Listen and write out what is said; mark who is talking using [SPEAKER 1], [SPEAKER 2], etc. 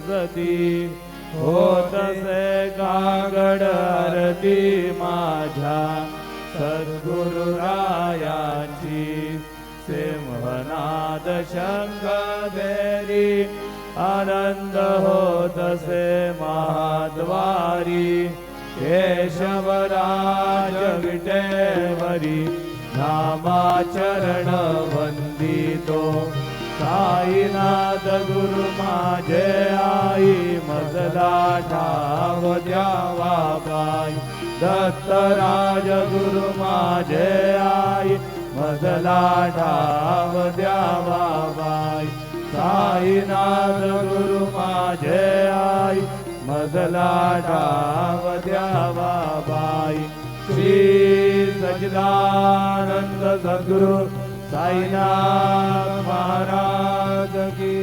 [SPEAKER 1] सती होतसे कागड आरती माझ्या सद्गुरुरायांची सिंहनाद शंख बेरी आनंद होतसे महाद्वारी केशवराज विटेवरी नामाचरण वंदितो साईनाथ गुरु माझे आई मजला ठाव द्यावा बाई दत्तराज गुरु माझे आई मजला ठाव द्यावा बाई साईनाथ गुरु माझे आई मजला ठाव द्यावा बाई श्री सच्चिदानंद सद्गुरु साईनाथ महाराज की